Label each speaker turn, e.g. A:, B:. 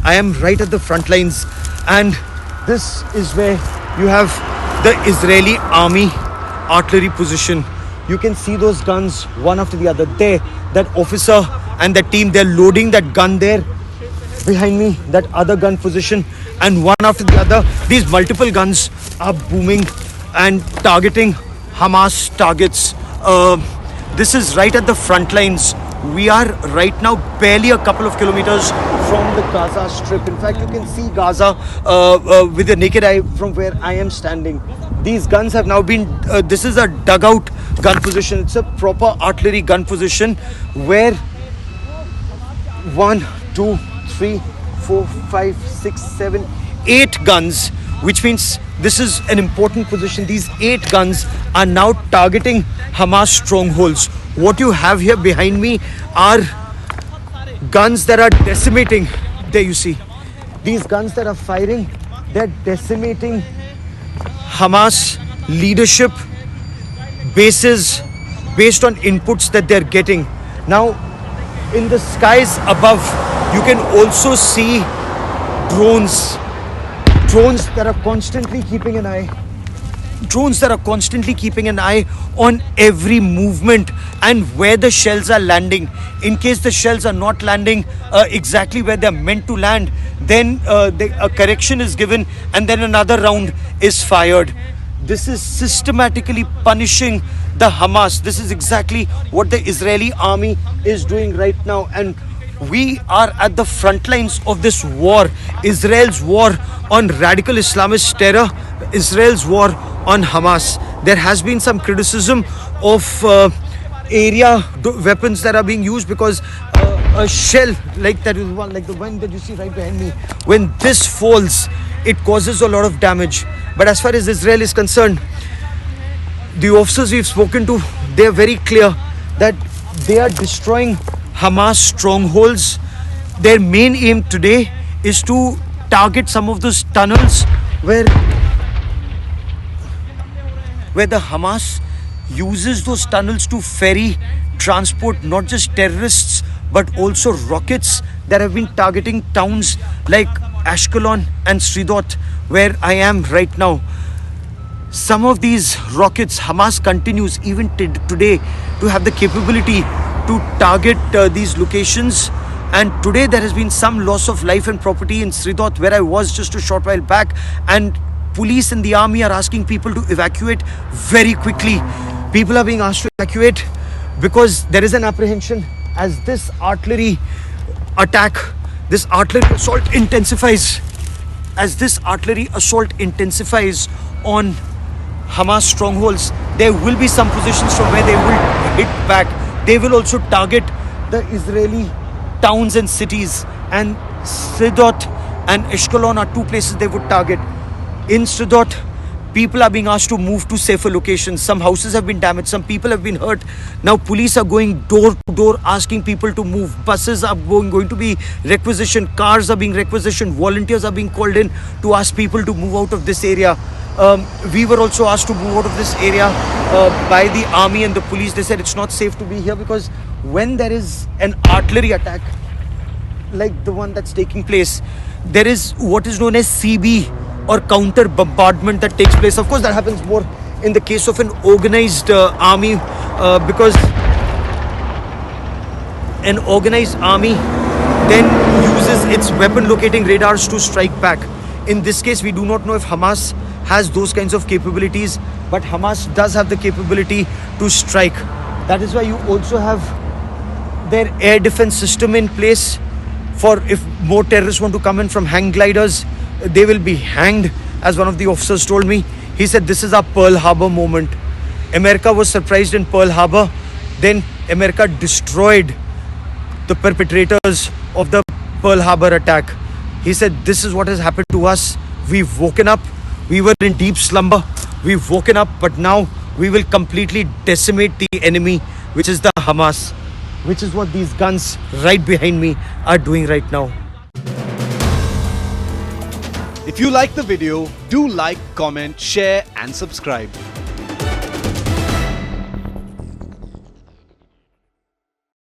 A: I am right at the front lines, and this is where you have the Israeli army artillery position. You can see those guns one after the other there. That officer and the team, they're loading that gun there behind me, that other gun position, and one after the other these multiple guns are booming and targeting Hamas targets. This is right at the front lines. We are right now barely a couple of kilometers from the Gaza Strip. In fact, you can see Gaza with the naked eye from where I am standing. These guns have now been, this is a dugout gun position. It's a proper artillery gun position where 1, 2, 3, 4, 5, 6, 7, 8 guns, which means this is an important position. These 8 guns are now targeting Hamas strongholds. What you have here behind me are guns that are decimating. There you see these guns that are firing. They're decimating Hamas leadership bases based on inputs that they're getting. Now in the skies above you can also see drones that are constantly keeping an eye on every movement and where the shells are landing. In case the shells are not landing exactly where they're meant to land, then a correction is given and then another round is fired. This is systematically punishing the Hamas. This is exactly what the Israeli army is doing right now, and we are at the front lines of this war. Israel's war on radical Islamist terror, Israel's war on Hamas. There has been some criticism of area weapons that are being used, because a shell like that is one, like the one that you see right behind me, when this falls, it causes a lot of damage. But as far as Israel is concerned, the officers we've spoken to, they are very clear that they are destroying Hamas strongholds. Their main aim today is to target some of those tunnels where the Hamas uses those tunnels to ferry, transport not just terrorists but also rockets that have been targeting towns like Ashkelon and Sridot, where I am right now. Some of these rockets, Hamas continues even today to have the capability to target these locations. And today there has been some loss of life and property in Sridot, where I was just a short while back, and police and the army are asking people to evacuate very quickly. People are being asked to evacuate because there is an apprehension as this artillery attack, this artillery assault intensifies. As this artillery assault intensifies on Hamas strongholds, there will be some positions from where they will hit back. They will also target the Israeli towns and cities, and Sridot and Ashkelon are 2 places they would target. In Sridot, people are being asked to move to safer locations. Some houses have been damaged, some people have been hurt. Now police are going door to door asking people to move. Buses are going to be requisitioned, cars are being requisitioned, volunteers are being called in to ask people to move out of this area. We were also asked to move out of this area by the army and the police. They said it's not safe to be here because when there is an artillery attack like the one that's taking place, there is what is known as CB or counter bombardment that takes place. Of course, that happens more in the case of an organized army, because an organized army then uses its weapon locating radars to strike back. In this case, we do not know if Hamas has those kinds of capabilities, but Hamas does have the capability to strike. That is why you also have their air defense system in place for if more terrorists want to come in from hang gliders, they will be hanged, as one of the officers told me. He said this is our Pearl Harbor moment. America was surprised in Pearl Harbor, then America destroyed the perpetrators of the Pearl Harbor attack. He said this is what has happened to us. We've woken up. We were in deep slumber. We've woken up, but now we will completely decimate the enemy, which is the Hamas, which is what these guns right behind me are doing right now.
B: If you like the video, do like, comment, share and subscribe.